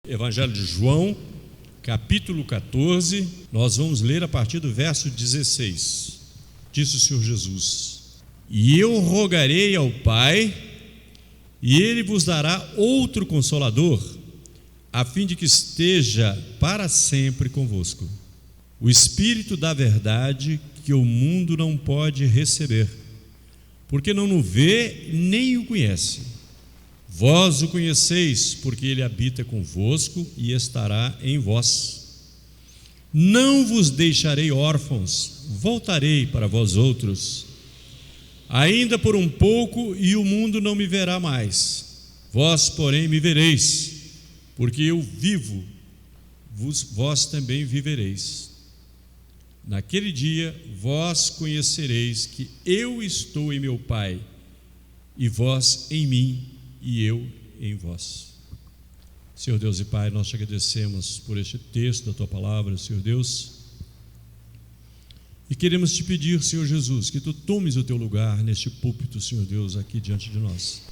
Evangelho de João, capítulo 14, nós vamos ler a partir do verso 16. Disse o Senhor Jesus: E eu rogarei ao Pai, e Ele vos dará outro Consolador, a fim de que esteja para sempre convosco. O Espírito da verdade, que o mundo não pode receber, porque não o vê nem o conhece. Vós o conheceis, porque Ele habita convosco e estará em vós. Não vos deixarei órfãos, voltarei para vós outros. Ainda por um pouco, e o mundo não me verá mais. Vós, porém, me vereis, porque eu vivo, vós também vivereis. Naquele dia, vós conhecereis que eu estou em meu Pai, e vós em mim, e eu em vós. Senhor Deus e Pai, nós te agradecemos por este texto da Tua palavra, Senhor Deus, e queremos te pedir, Senhor Jesus, que Tu tomes o Teu lugar neste púlpito, Senhor Deus, aqui diante de nós,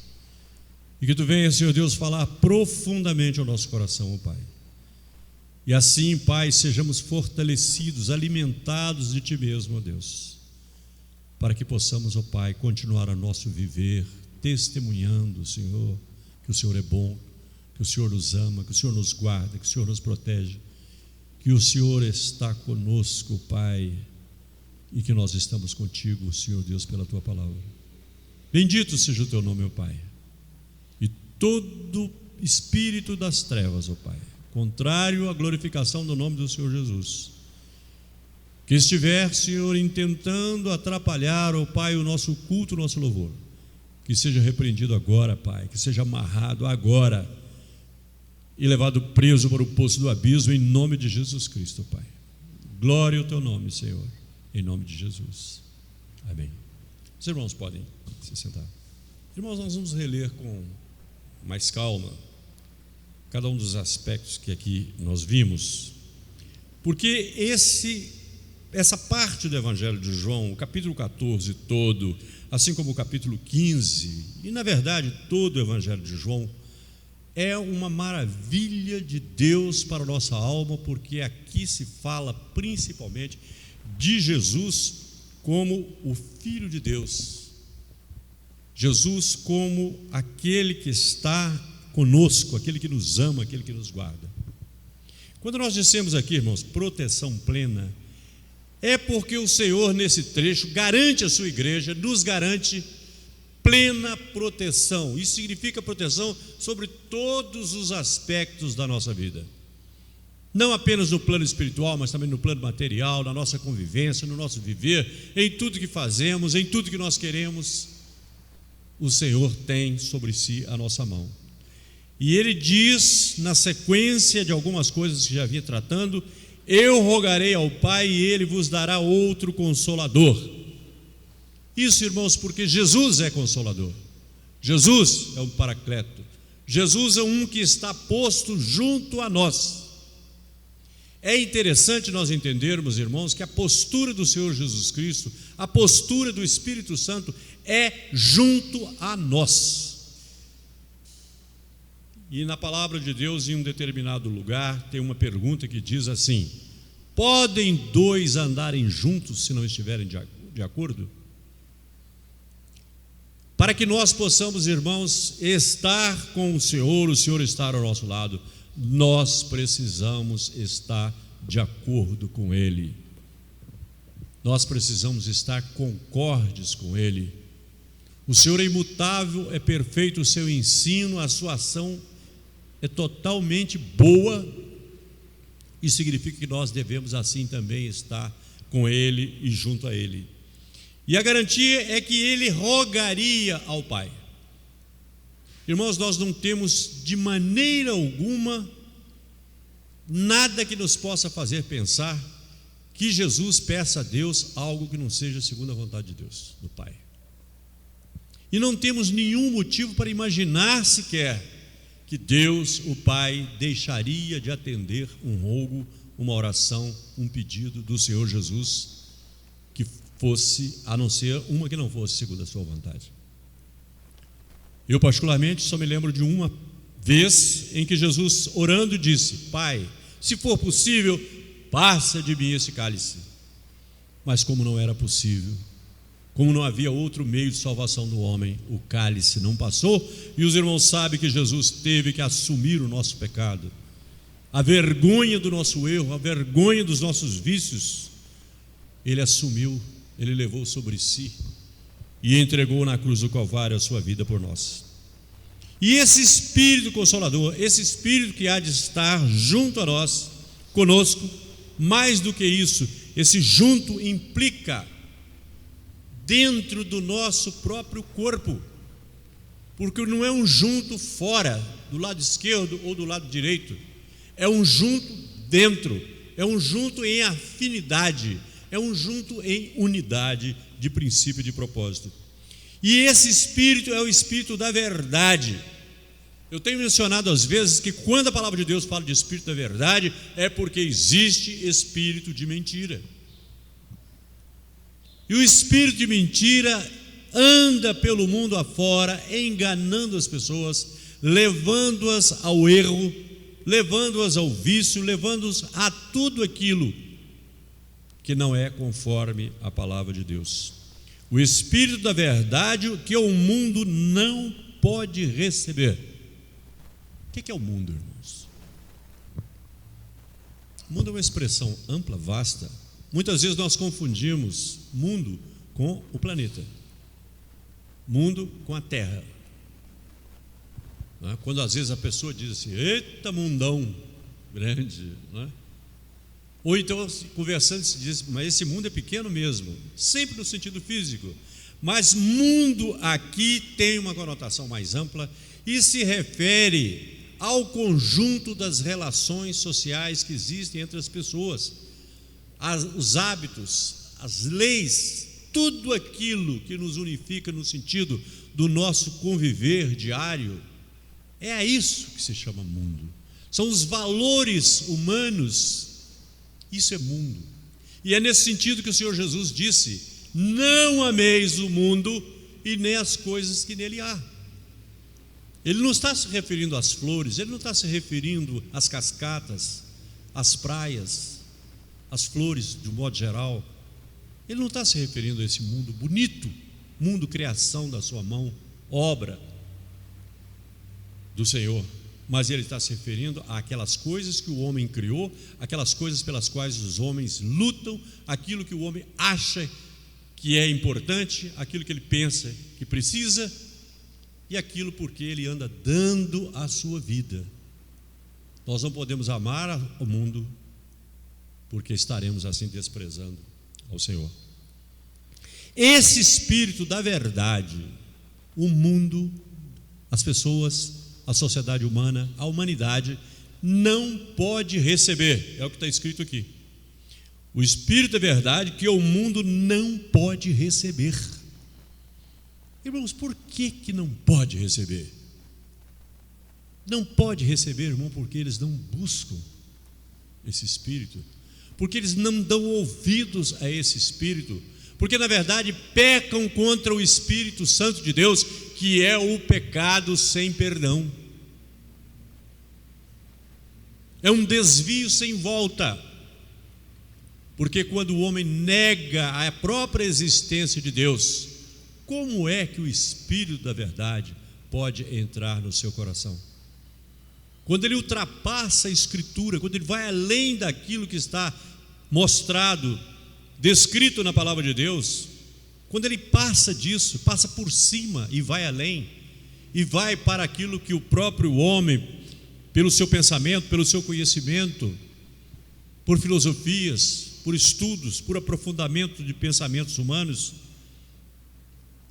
e que Tu venha, Senhor Deus, falar profundamente ao nosso coração, ó Pai, e assim, Pai, sejamos fortalecidos, alimentados de Ti mesmo, ó Deus, para que possamos, ó Pai, continuar a nosso viver, testemunhando, Senhor, que o Senhor é bom, que o Senhor nos ama, que o Senhor nos guarda, que o Senhor nos protege, que o Senhor está conosco, Pai, e que nós estamos contigo, Senhor Deus, pela Tua palavra. Bendito seja o Teu nome, ó Pai, e todo espírito das trevas, ó Pai, contrário à glorificação do nome do Senhor Jesus, que estiver, Senhor, intentando atrapalhar, ó Pai, o nosso culto, o nosso louvor, que seja repreendido agora, Pai, que seja amarrado agora e levado preso para o poço do abismo, em nome de Jesus Cristo, Pai. Glória ao Teu nome, Senhor, em nome de Jesus. Amém. Os irmãos podem se sentar. Irmãos, nós vamos reler com mais calma cada um dos aspectos que aqui nós vimos, porque essa parte do Evangelho de João, o capítulo 14 todo, assim como o capítulo 15, e na verdade todo o Evangelho de João, é uma maravilha de Deus para a nossa alma, porque aqui se fala principalmente de Jesus como o Filho de Deus, Jesus como aquele que está conosco, aquele que nos ama, aquele que nos guarda. Quando nós dissemos aqui, irmãos, proteção plena, é porque o Senhor nesse trecho garante a sua igreja, nos garante plena proteção. Isso significa proteção sobre todos os aspectos da nossa vida, não apenas no plano espiritual, mas também no plano material, na nossa convivência, no nosso viver, em tudo que fazemos, em tudo que nós queremos. O Senhor tem sobre si a nossa mão. E Ele diz, na sequência de algumas coisas que já vinha tratando: eu rogarei ao Pai e Ele vos dará outro Consolador. Isso, irmãos, porque Jesus é Consolador, Jesus é um Paracleto, Jesus é um que está posto junto a nós. É interessante nós entendermos, irmãos, que a postura do Senhor Jesus Cristo, a postura do Espírito Santo é junto a nós. E na palavra de Deus, em um determinado lugar, tem uma pergunta que diz assim: podem dois andarem juntos se não estiverem de acordo? Para que nós possamos, irmãos, estar com o Senhor estar ao nosso lado, nós precisamos estar de acordo com Ele. Nós precisamos estar concordes com Ele. O Senhor é imutável, é perfeito o seu ensino, a sua ação é totalmente boa. Isso significa que nós devemos assim também estar com Ele e junto a Ele. E a garantia é que Ele rogaria ao Pai. Irmãos, nós não temos de maneira alguma nada que nos possa fazer pensar que Jesus peça a Deus algo que não seja segundo a vontade de Deus, do Pai. E não temos nenhum motivo para imaginar sequer que Deus, o Pai, deixaria de atender um rogo, uma oração, um pedido do Senhor Jesus, que fosse, a não ser uma que não fosse segundo a sua vontade. Eu particularmente só me lembro de uma vez em que Jesus, orando, disse: Pai, se for possível, passa de mim esse cálice. Mas como não era possível, como não havia outro meio de salvação do homem, o cálice não passou, e os irmãos sabem que Jesus teve que assumir o nosso pecado, a vergonha do nosso erro, a vergonha dos nossos vícios. Ele assumiu, ele levou sobre si e entregou na cruz do Calvário a sua vida por nós. E esse Espírito Consolador, esse Espírito que há de estar junto a nós, conosco, mais do que isso, esse junto implica dentro do nosso próprio corpo, porque não é um junto fora, do lado esquerdo ou do lado direito, é um junto dentro, é um junto em afinidade, é um junto em unidade de princípio e de propósito. E esse Espírito é o Espírito da verdade. Eu tenho mencionado às vezes que quando a palavra de Deus fala de Espírito da verdade, é porque existe espírito de mentira. E o espírito de mentira anda pelo mundo afora, enganando as pessoas, levando-as ao erro, levando-as ao vício, levando-as a tudo aquilo que não é conforme a palavra de Deus. O Espírito da verdade que o mundo não pode receber. O que é o mundo, irmãos? O mundo é uma expressão ampla, vasta. Muitas vezes nós confundimos mundo com o planeta, mundo com a terra. Quando às vezes a pessoa diz assim: eita mundão grande, né? Ou então conversando se diz: mas esse mundo é pequeno mesmo, sempre no sentido físico. Mas mundo aqui tem uma conotação mais ampla e se refere ao conjunto das relações sociais que existem entre as pessoas, os hábitos, as leis, tudo aquilo que nos unifica no sentido do nosso conviver diário. É a isso que se chama mundo. São os valores humanos. Isso é mundo. E é nesse sentido que o Senhor Jesus disse: não ameis o mundo e nem as coisas que nele há. Ele não está se referindo às flores, ele não está se referindo às cascatas, às praias, às flores de um modo geral. Ele não está se referindo a esse mundo bonito, mundo criação da sua mão, obra do Senhor, mas ele está se referindo àquelas coisas que o homem criou, aquelas coisas pelas quais os homens lutam, aquilo que o homem acha que é importante, aquilo que ele pensa que precisa, e aquilo porque ele anda dando a sua vida. Nós não podemos amar o mundo, porque estaremos assim desprezando ao Senhor. Esse Espírito da verdade, o mundo, as pessoas, a sociedade humana, a humanidade não pode receber. É o que está escrito aqui. O Espírito da verdade que o mundo não pode receber. Irmãos, por que não pode receber? Não pode receber, irmão, porque eles não buscam esse Espírito, porque eles não dão ouvidos a esse Espírito, porque na verdade pecam contra o Espírito Santo de Deus, que é o pecado sem perdão. É um desvio sem volta, porque quando o homem nega a própria existência de Deus, como é que o Espírito da verdade pode entrar no seu coração? Quando ele ultrapassa a Escritura, quando ele vai além daquilo que está mostrado, descrito na palavra de Deus, quando ele passa disso, passa por cima e vai além, e vai para aquilo que o próprio homem, pelo seu pensamento, pelo seu conhecimento, por filosofias, por estudos, por aprofundamento de pensamentos humanos,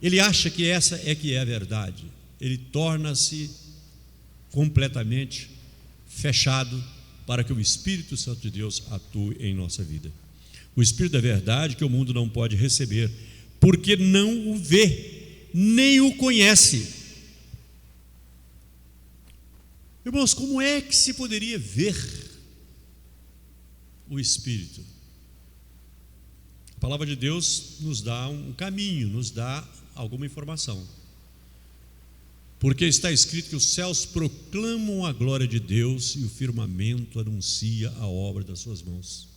ele acha que essa é que é a verdade. Ele torna-se completamente fechado para que o Espírito Santo de Deus atue em nossa vida. O Espírito da verdade que o mundo não pode receber, porque não o vê, nem o conhece. Irmãos, como é que se poderia ver o Espírito? A palavra de Deus nos dá um caminho, nos dá alguma informação. porque está escrito que os céus proclamam a glória de Deus e o firmamento anuncia a obra das suas mãos.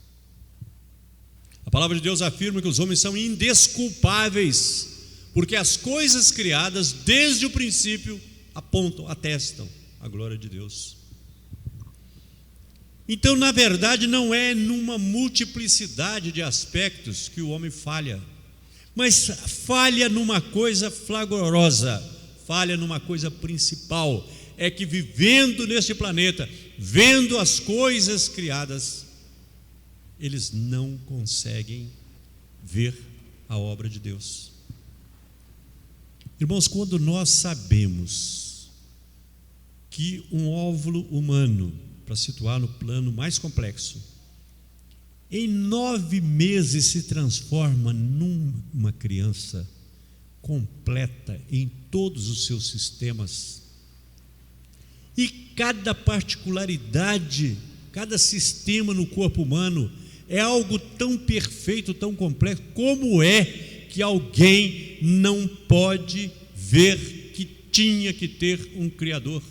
A palavra de Deus afirma que os homens são indesculpáveis, porque as coisas criadas desde o princípio apontam, atestam a glória de Deus. Então, na verdade, não é numa multiplicidade de aspectos que o homem falha, mas falha numa coisa flagrosa, falha numa coisa principal, é que vivendo neste planeta, vendo as coisas criadas, eles não conseguem ver a obra de Deus. Irmãos, quando nós sabemos que um óvulo humano, para situar no plano mais complexo, em 9 meses se transforma numa criança completa em todos os seus sistemas, e cada particularidade, cada sistema no corpo humano é algo tão perfeito, tão complexo. Como é que alguém não pode ver que tinha que ter um Criador?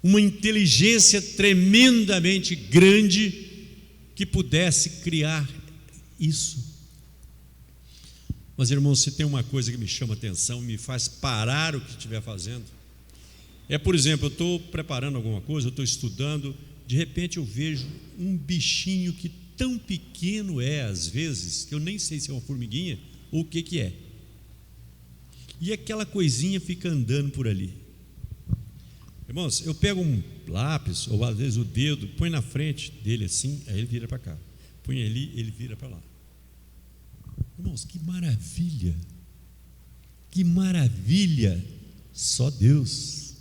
Uma inteligência tremendamente grande que pudesse criar isso. Mas, irmãos, se tem uma coisa que me chama a atenção, me faz parar o que estiver fazendo, é, por exemplo, eu estou preparando alguma coisa, eu estou estudando, de repente eu vejo um bichinho que tão pequeno é, às vezes, que eu nem sei se é uma formiguinha ou o que é. E aquela coisinha fica andando por ali. Irmãos, eu pego um lápis, ou às vezes o dedo, põe na frente dele assim, aí ele vira para cá. Põe ali, ele vira para lá. Irmãos, que maravilha! Que maravilha! Só Deus.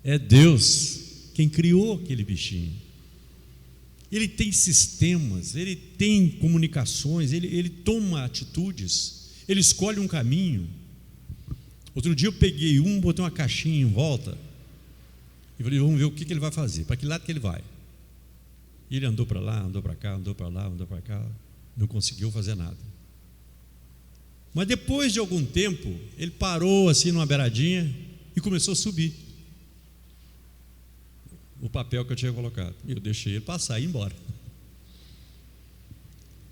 É Deus quem criou aquele bichinho. Ele tem sistemas, ele tem comunicações, ele toma atitudes, ele escolhe um caminho. Outro dia eu peguei botei uma caixinha em volta e falei, vamos ver o que ele vai fazer, para que lado que ele vai. E ele andou para lá, andou para cá, andou para lá, andou para cá, não conseguiu fazer nada. Mas depois de algum tempo, ele parou assim numa beiradinha e começou a subir o papel que eu tinha colocado. E eu deixei ele passar e ir embora.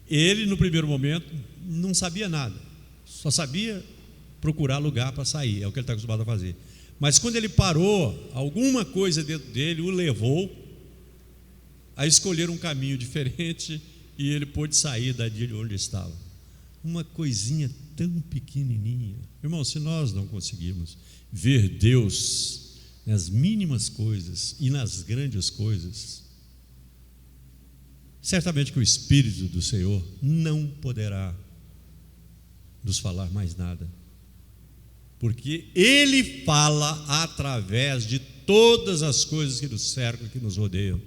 Ele, no primeiro momento, não sabia nada, só sabia procurar lugar para sair, é o que ele está acostumado a fazer. Mas quando ele parou, alguma coisa dentro dele o levou a escolher um caminho diferente e ele pôde sair dali de onde estava. Uma coisinha tão pequenininha. Irmão, se nós não conseguirmos ver Deus nas mínimas coisas e nas grandes coisas, certamente que o Espírito do Senhor não poderá nos falar mais nada, porque Ele fala através de todas as coisas que nos cercam, que nos rodeiam.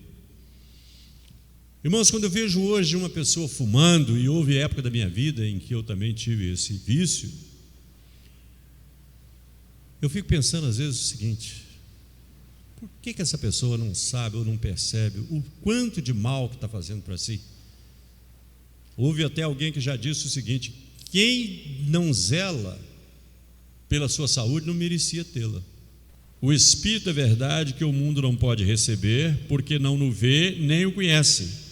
Irmãos, quando eu vejo hoje uma pessoa fumando, e houve época da minha vida em que eu também tive esse vício, eu fico pensando às vezes o seguinte: por que essa pessoa não sabe ou não percebe o quanto de mal que está fazendo para si? Houve até alguém que já disse o seguinte: quem não zela pela sua saúde não merecia tê-la. O Espírito é verdade que o mundo não pode receber, porque não o vê nem o conhece.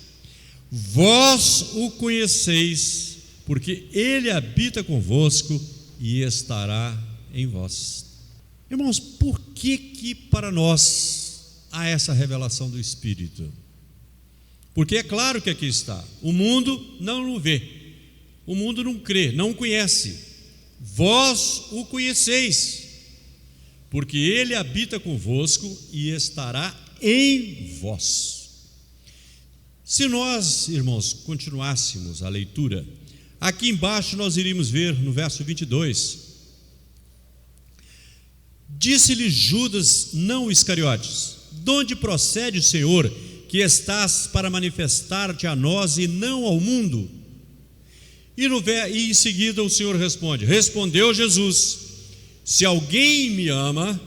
Vós o conheceis, porque Ele habita convosco e estará em vós. Irmãos, por que para nós há essa revelação do Espírito? Porque é claro que aqui está, o mundo não o vê, o mundo não crê, não o conhece. Vós o conheceis, porque Ele habita convosco e estará em vós. Se nós, irmãos, continuássemos a leitura, aqui embaixo nós iríamos ver no verso 22, disse-lhe Judas, não Iscariotes: de onde procede o Senhor, que estás para manifestar-te a nós e não ao mundo? E em seguida o Senhor responde: respondeu Jesus: se alguém me ama,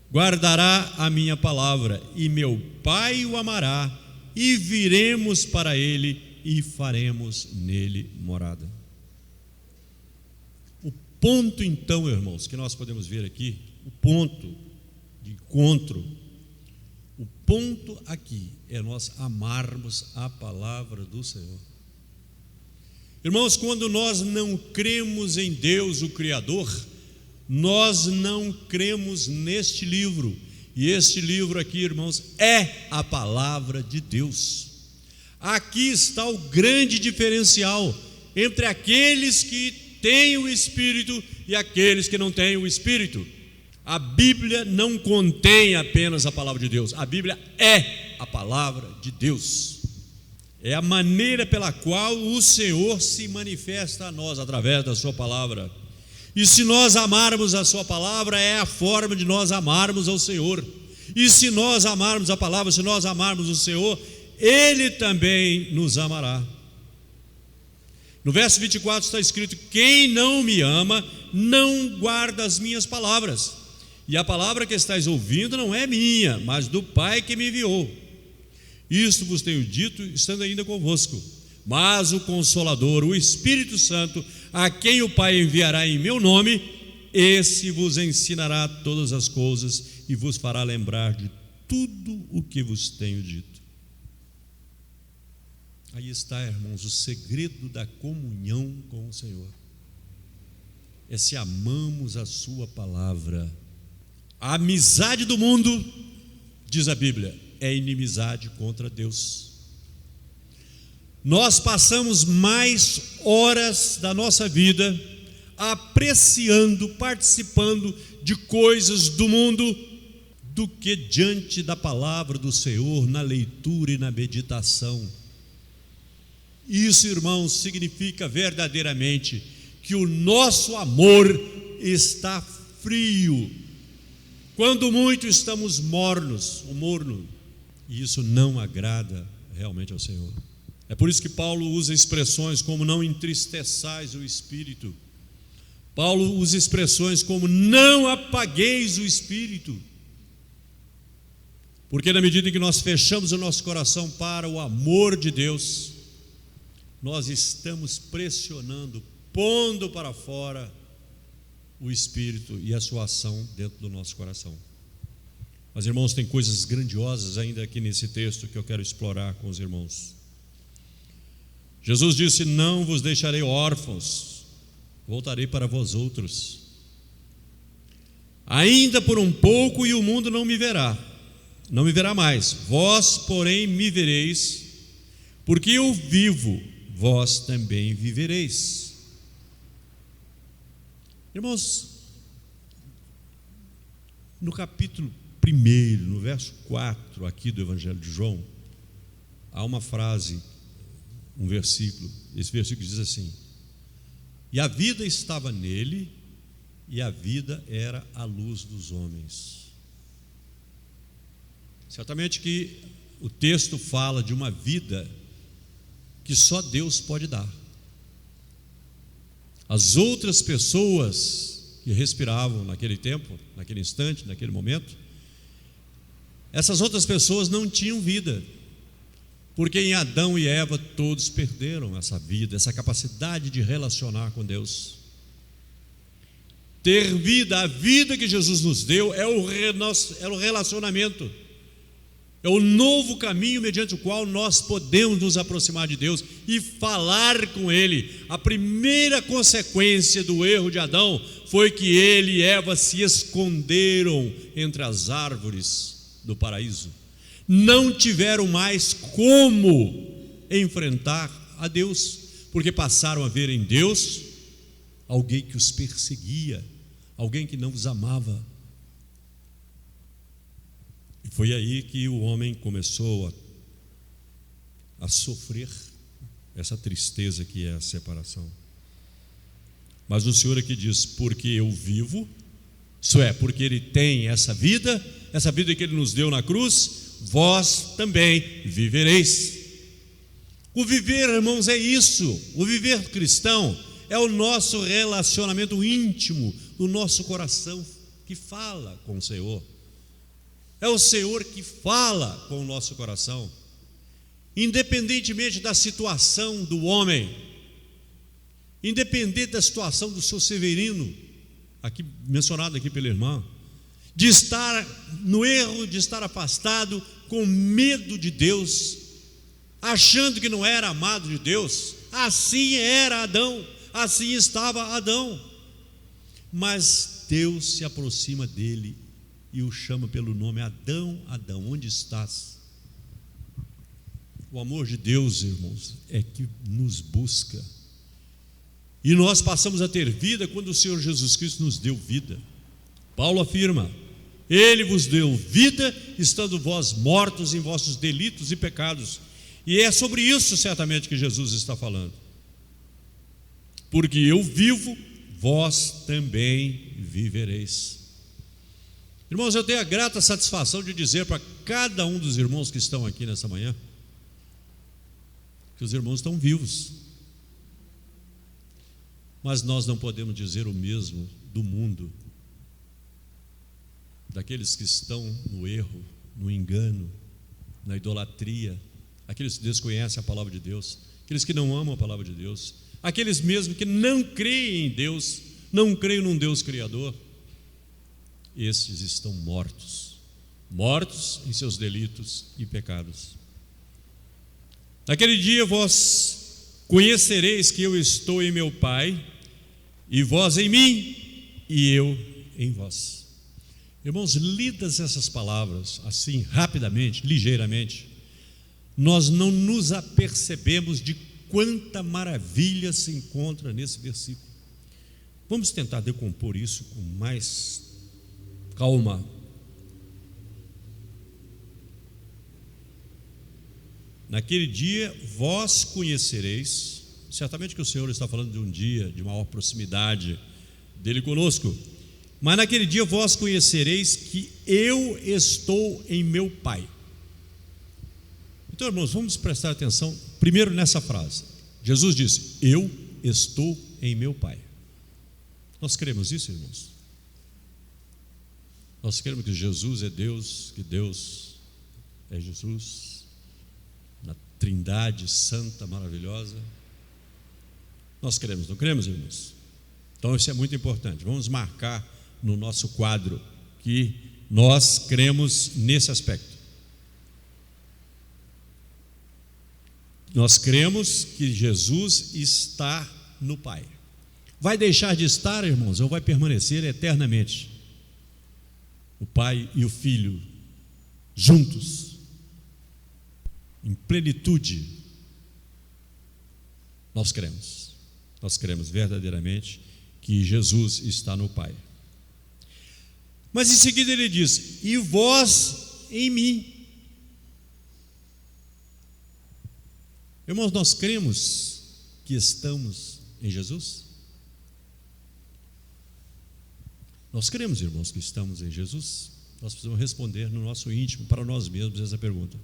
guardará a minha palavra, e meu Pai o amará, e viremos para ele e faremos nele morada. O ponto, então, irmãos, que nós podemos ver aqui, o ponto de encontro, o ponto aqui é nós amarmos a palavra do Senhor. Irmãos, quando nós não cremos em Deus, o Criador, nós não cremos neste livro. E este livro aqui, irmãos, é a palavra de Deus. Aqui está o grande diferencial entre aqueles que têm o Espírito e aqueles que não têm o Espírito. A Bíblia não contém apenas a palavra de Deus, a Bíblia é a palavra de Deus. É a maneira pela qual o Senhor se manifesta a nós através da sua palavra. E se nós amarmos a sua palavra, é a forma de nós amarmos ao Senhor. E se nós amarmos a palavra, se nós amarmos o Senhor, Ele também nos amará. No verso 24 está escrito: quem não me ama, não guarda as minhas palavras. E a palavra que estáis ouvindo não é minha, mas do Pai que me enviou. Isto vos tenho dito, estando ainda convosco. Mas o Consolador, o Espírito Santo, a quem o Pai enviará em meu nome, esse vos ensinará todas as coisas e vos fará lembrar de tudo o que vos tenho dito. Aí está, irmãos, o segredo da comunhão com o Senhor. É se amamos a sua palavra. A amizade do mundo, diz a Bíblia, é inimizade contra Deus. Nós passamos mais horas da nossa vida apreciando, participando de coisas do mundo do que diante da palavra do Senhor, na leitura e na meditação. Isso, irmãos, significa verdadeiramente que o nosso amor está frio. Quando muito estamos mornos, e isso não agrada realmente ao Senhor. É por isso que Paulo usa expressões como não entristeçais o Espírito. Paulo usa expressões como não apagueis o Espírito. Porque na medida em que nós fechamos o nosso coração para o amor de Deus, nós estamos pressionando, pondo para fora o Espírito e a sua ação dentro do nosso coração. Mas, irmãos, tem coisas grandiosas ainda aqui nesse texto que eu quero explorar com os irmãos. Jesus disse: não vos deixarei órfãos, voltarei para vós outros. Ainda por um pouco e o mundo não me verá mais. Vós, porém, me vereis, porque eu vivo, vós também vivereis. Irmãos, no capítulo 1, no verso 4 aqui do Evangelho de João, há uma frase, um versículo. Esse versículo diz assim: e a vida estava nele, e a vida era a luz dos homens. Certamente que o texto fala de uma vida que só Deus pode dar. As outras pessoas que respiravam naquele tempo, naquele instante, naquele momento, essas outras pessoas não tinham vida, porque em Adão e Eva todos perderam essa vida, essa capacidade de relacionar com Deus. Ter vida, a vida que Jesus nos deu é o relacionamento, é o novo caminho mediante o qual nós podemos nos aproximar de Deus e falar com Ele. A primeira consequência do erro de Adão foi que ele e Eva se esconderam entre as árvores do paraíso. Não tiveram mais como enfrentar a Deus, porque passaram a ver em Deus alguém que os perseguia, alguém que não os amava. E foi aí que o homem começou a sofrer essa tristeza que é a separação. Mas o Senhor aqui diz: porque eu vivo, isso é, porque Ele tem essa vida que Ele nos deu na cruz, vós também vivereis. O viver, irmãos, é isso. O viver cristão é o nosso relacionamento íntimo, do nosso coração que fala com o Senhor. É o Senhor que fala com o nosso coração, independentemente da situação do homem, independente da situação do seu Severino, aqui mencionado aqui pela irmã, de estar no erro, de estar afastado, com medo de Deus, achando que não era amado de Deus. Assim era Adão, assim estava Adão. Mas Deus se aproxima dele e o chama pelo nome: Adão, Adão, onde estás? O amor de Deus, irmãos, é que nos busca. E nós passamos a ter vida quando o Senhor Jesus Cristo nos deu vida. Paulo afirma: Ele vos deu vida, estando vós mortos em vossos delitos e pecados. E é sobre isso certamente que Jesus está falando. Porque eu vivo, vós também vivereis. Irmãos, eu tenho a grata satisfação de dizer para cada um dos irmãos que estão aqui nessa manhã que os irmãos estão vivos. Mas nós não podemos dizer o mesmo do mundo, daqueles que estão no erro, no engano, na idolatria, aqueles que desconhecem a palavra de Deus, aqueles que não amam a palavra de Deus, aqueles mesmo que não creem em Deus, não creem num Deus Criador. Estes estão mortos, mortos em seus delitos e pecados. Naquele dia vós conhecereis que eu estou em meu Pai, e vós em mim, e eu em vós. Irmãos, lidas essas palavras assim, rapidamente, ligeiramente, nós não nos apercebemos de quanta maravilha se encontra nesse versículo. Vamos tentar decompor isso com mais calma. Naquele dia vós conhecereis, certamente que o Senhor está falando de um dia de maior proximidade dele conosco, mas naquele dia vós conhecereis que eu estou em meu Pai. Então, irmãos, vamos prestar atenção primeiro nessa frase. Jesus disse: eu estou em meu Pai. Nós cremos isso, irmãos? Nós cremos que Jesus é Deus, que Deus é Jesus, na Trindade santa, maravilhosa. Nós cremos, não cremos, irmãos? Então isso é muito importante. Vamos marcar no nosso quadro que nós cremos nesse aspecto. Nós cremos que Jesus está no Pai. Vai deixar de estar, irmãos, ou vai permanecer eternamente? O Pai e o Filho juntos, em plenitude. Nós cremos verdadeiramente que Jesus está no Pai. Mas em seguida ele diz: e vós em mim. Irmãos, nós cremos que estamos em Jesus? Nós cremos, irmãos, que estamos em Jesus? Nós precisamos responder no nosso íntimo, para nós mesmos, essa pergunta.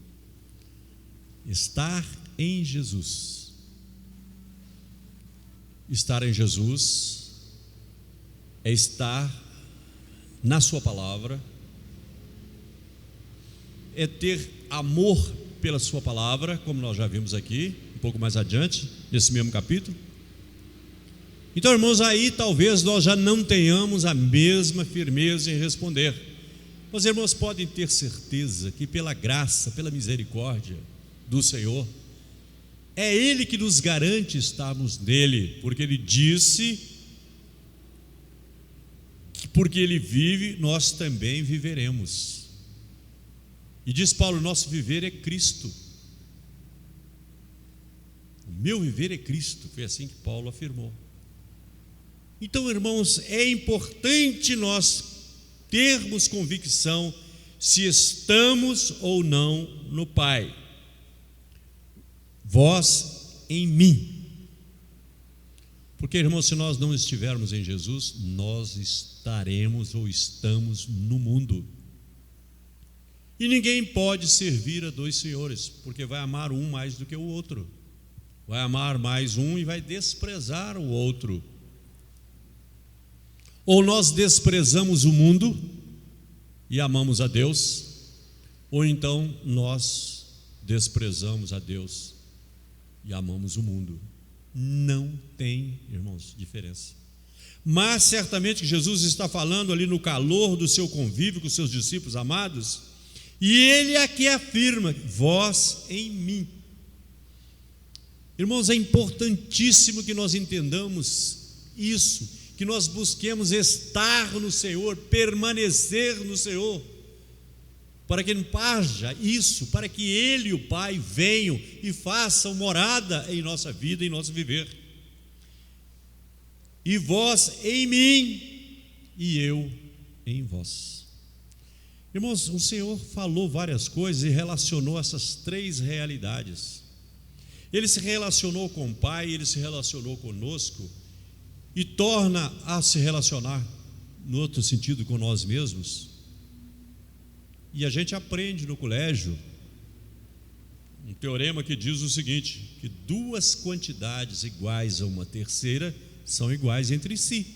Estar em Jesus. Estar em Jesus é estar na sua palavra, é ter amor pela sua palavra, como nós já vimos aqui, um pouco mais adiante, nesse mesmo capítulo. Então, irmãos, aí talvez nós já não tenhamos a mesma firmeza em responder. Mas, irmãos, podem ter certeza que pela graça, pela misericórdia do Senhor, é Ele que nos garante estarmos nele, porque Ele disse que porque Ele vive, nós também viveremos. E diz Paulo: nosso viver é Cristo. O meu viver é Cristo. Foi assim que Paulo afirmou. Então, irmãos, é importante nós termos convicção se estamos ou não no Pai. Vós em mim. Porque, irmãos, se nós não estivermos em Jesus, nós estaremos ou estamos no mundo. E ninguém pode servir a dois senhores, porque vai amar um mais do que o outro. Vai amar mais um e vai desprezar o outro. Ou nós desprezamos o mundo e amamos a Deus, ou então nós desprezamos a Deus e amamos o mundo. Não tem, irmãos, diferença. Mas certamente que Jesus está falando ali no calor do seu convívio com os seus discípulos amados, e ele aqui afirma: vós em mim. Irmãos, é importantíssimo que nós entendamos isso, que nós busquemos estar no Senhor, permanecer no Senhor, para que haja isso, para que Ele e o Pai venham e façam morada em nossa vida, em nosso viver. E vós em mim, e eu em vós. Irmãos, o Senhor falou várias coisas e relacionou essas três realidades. Ele se relacionou com o Pai, Ele se relacionou conosco, e torna a se relacionar, no outro sentido, com nós mesmos. E a gente aprende no colégio um teorema que diz o seguinte: que duas quantidades iguais a uma terceira são iguais entre si.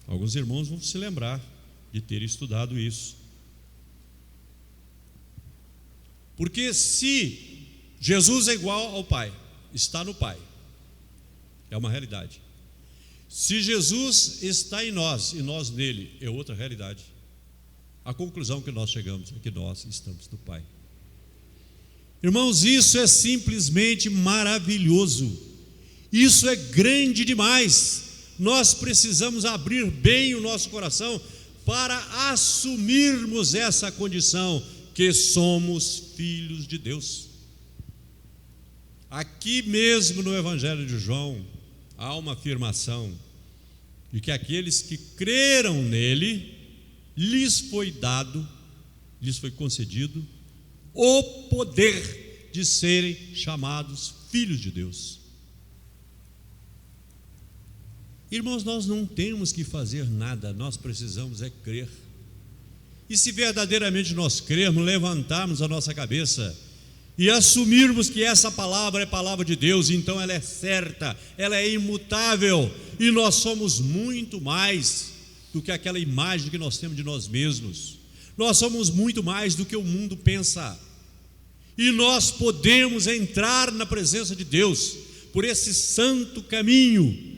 Alguns irmãos vão se lembrar de ter estudado isso. Porque se Jesus é igual ao Pai, está no Pai, é uma realidade. Se Jesus está em nós e nós nele, é outra realidade. A conclusão que nós chegamos é que nós estamos no Pai. Irmãos, isso é simplesmente maravilhoso. Isso é grande demais. Nós precisamos abrir bem o nosso coração para assumirmos essa condição, que somos filhos de Deus. Aqui mesmo no Evangelho de João, há uma afirmação de que aqueles que creram nele, lhes foi dado, lhes foi concedido o poder de serem chamados filhos de Deus. Irmãos, nós não temos que fazer nada, nós precisamos é crer. E se verdadeiramente nós crermos, levantarmos a nossa cabeça e assumirmos que essa palavra é palavra de Deus, então ela é certa, ela é imutável, e nós somos muito mais do que aquela imagem que nós temos de nós mesmos. Nós somos muito mais do que o mundo pensa, e nós podemos entrar na presença de Deus por esse santo caminho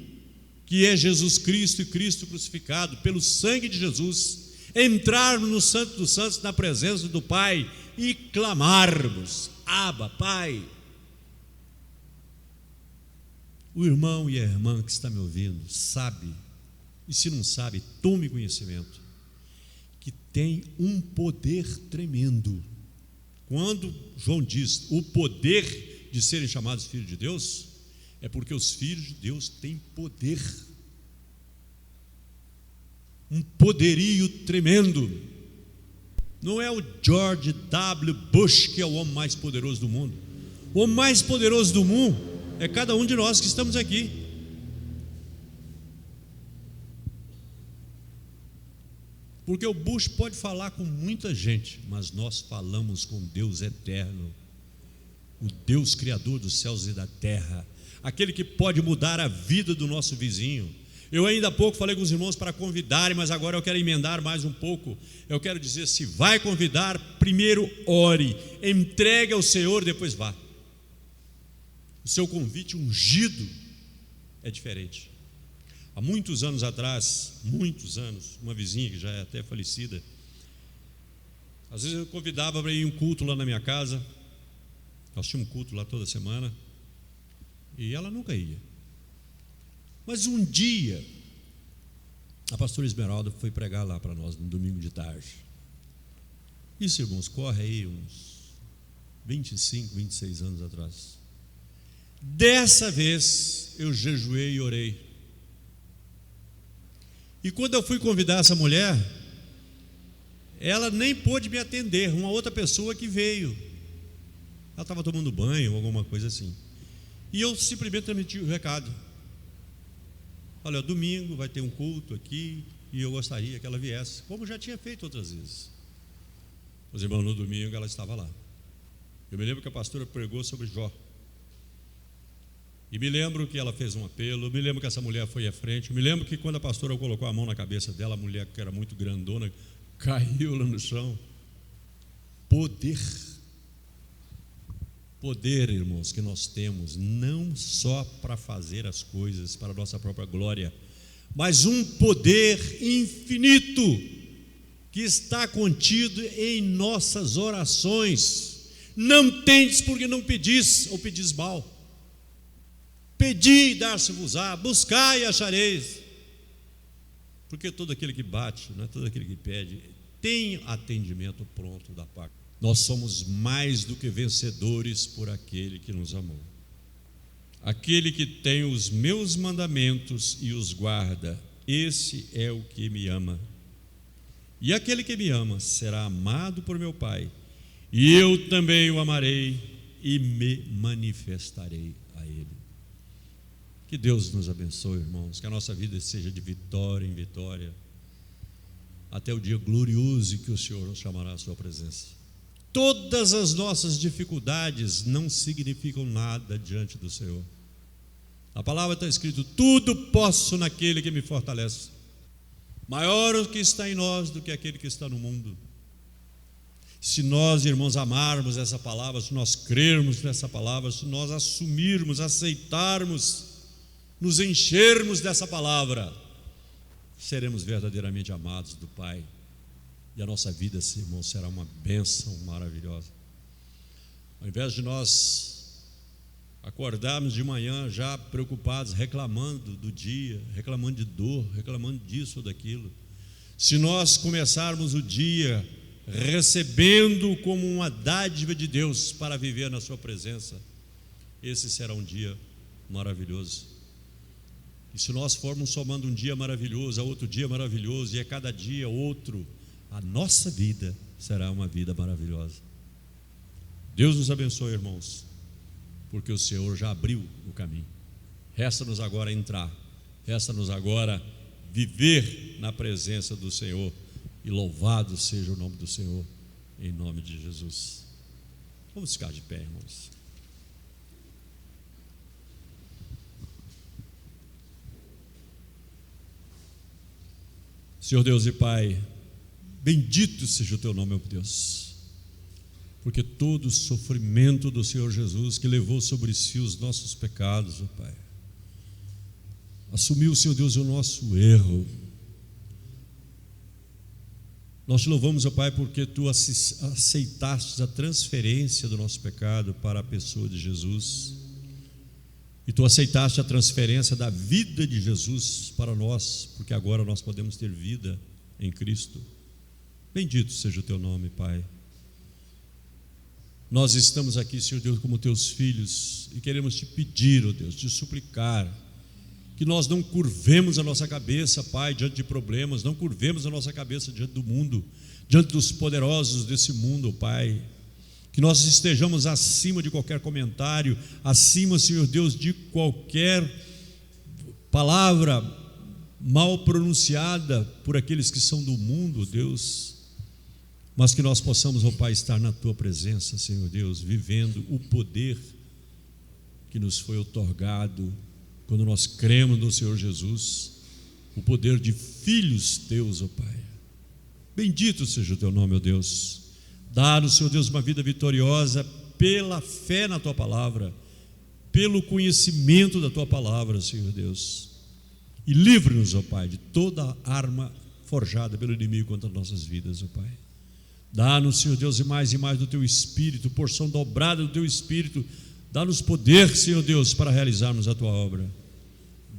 que é Jesus Cristo e Cristo crucificado. Pelo sangue de Jesus, entrarmos no Santo dos Santos, na presença do Pai, e clamarmos: Abba, Pai. O irmão e a irmã que está me ouvindo sabe, e se não sabe, tome conhecimento, que tem um poder tremendo. Quando João diz o poder de serem chamados filhos de Deus, é porque os filhos de Deus têm poder, um poderio tremendo. Não é o George W. Bush que é o homem mais poderoso do mundo. O homem mais poderoso do mundo é cada um de nós que estamos aqui. Porque o Bush pode falar com muita gente, mas nós falamos com Deus eterno, o Deus criador dos céus e da terra, aquele que pode mudar a vida do nosso vizinho. Eu ainda há pouco falei com os irmãos para convidarem, mas agora eu quero emendar mais um pouco. Eu quero dizer: se vai convidar, primeiro ore, entregue ao Senhor, depois vá. O seu convite ungido é diferente. Há muitos anos atrás, uma vizinha que já é até falecida, às vezes eu convidava para ir em um culto lá na minha casa. Nós tínhamos um culto lá toda semana, e ela nunca ia. Mas um dia, a pastora Esmeralda foi pregar lá para nós, no domingo de tarde. Isso, irmãos, corre aí uns 25, 26 anos atrás. Dessa vez, eu jejuei e orei. E quando eu fui convidar essa mulher, ela nem pôde me atender, uma outra pessoa que veio. Ela estava tomando banho, alguma coisa assim. E eu simplesmente transmiti o recado: olha, domingo vai ter um culto aqui, e eu gostaria que ela viesse, como já tinha feito outras vezes. Os irmãos, no domingo ela estava lá. Eu me lembro que a pastora pregou sobre Jó, e me lembro que ela fez um apelo. Eu me lembro que essa mulher foi à frente. Eu me lembro que quando a pastora colocou a mão na cabeça dela, a mulher, que era muito grandona, caiu lá no chão. Poder. poder, irmãos, que nós temos, não só para fazer as coisas para a nossa própria glória, mas um poder infinito que está contido em nossas orações. Não tendes porque não pedis, ou pedis mal. Pedi e dar-se-vos-á, buscai e achareis. Porque todo aquele que bate, não é todo aquele que pede, tem atendimento pronto da parte. Nós somos mais do que vencedores por aquele que nos amou. Aquele que tem os meus mandamentos e os guarda, esse é o que me ama. E aquele que me ama será amado por meu Pai, e eu também o amarei e me manifestarei a ele. Que Deus nos abençoe, irmãos, que a nossa vida seja de vitória em vitória, até o dia glorioso que o Senhor nos chamará à sua presença. Todas as nossas dificuldades não significam nada diante do Senhor. A palavra está escrito: tudo posso naquele que me fortalece. Maior o que está em nós do que aquele que está no mundo. Se nós, irmãos, amarmos essa palavra, se nós crermos nessa palavra, se nós assumirmos, aceitarmos, nos enchermos dessa palavra, seremos verdadeiramente amados do Pai. E a nossa vida, irmão, será uma bênção maravilhosa. Ao invés de nós acordarmos de manhã já preocupados, reclamando do dia, reclamando de dor, reclamando disso ou daquilo, se nós começarmos o dia recebendo como uma dádiva de Deus para viver na sua presença, esse será um dia maravilhoso. E se nós formos somando um dia maravilhoso a outro dia maravilhoso, e a cada dia outro, a nossa vida será uma vida maravilhosa. Deus nos abençoe, irmãos, porque o Senhor já abriu o caminho. Resta-nos agora entrar, resta-nos agora viver na presença do Senhor, e louvado seja o nome do Senhor, em nome de Jesus. Vamos ficar de pé, irmãos. Senhor Deus e Pai, bendito seja o teu nome, meu Deus, porque todo o sofrimento do Senhor Jesus, que levou sobre si os nossos pecados, ó Pai, assumiu, Senhor Deus, o nosso erro. Nós te louvamos, ó Pai, porque tu aceitaste a transferência do nosso pecado para a pessoa de Jesus, e tu aceitaste a transferência da vida de Jesus para nós, porque agora nós podemos ter vida em Cristo. Bendito seja o teu nome, Pai. Nós estamos aqui, Senhor Deus, como teus filhos, e queremos te pedir, ó Deus, te suplicar, que nós não curvemos a nossa cabeça, Pai, diante de problemas, não curvemos a nossa cabeça diante do mundo, diante dos poderosos desse mundo, Pai. Que nós estejamos acima de qualquer comentário, acima, Senhor Deus, de qualquer palavra mal pronunciada por aqueles que são do mundo, Deus, mas que nós possamos, ó Pai, estar na tua presença, Senhor Deus, vivendo o poder que nos foi outorgado quando nós cremos no Senhor Jesus, o poder de filhos teus, ó Pai. Bendito seja o teu nome, ó Deus. Dá-nos, Senhor Deus, uma vida vitoriosa pela fé na tua palavra, pelo conhecimento da tua palavra, Senhor Deus. E livre-nos, ó Pai, de toda arma forjada pelo inimigo contra nossas vidas, ó Pai. Dá-nos, Senhor Deus, e mais do teu Espírito, porção dobrada do teu Espírito. Dá-nos poder, Senhor Deus, para realizarmos a tua obra.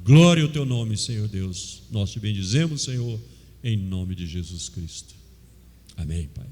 Glória ao teu nome, Senhor Deus. Nós te bendizemos, Senhor, em nome de Jesus Cristo. Amém, Pai.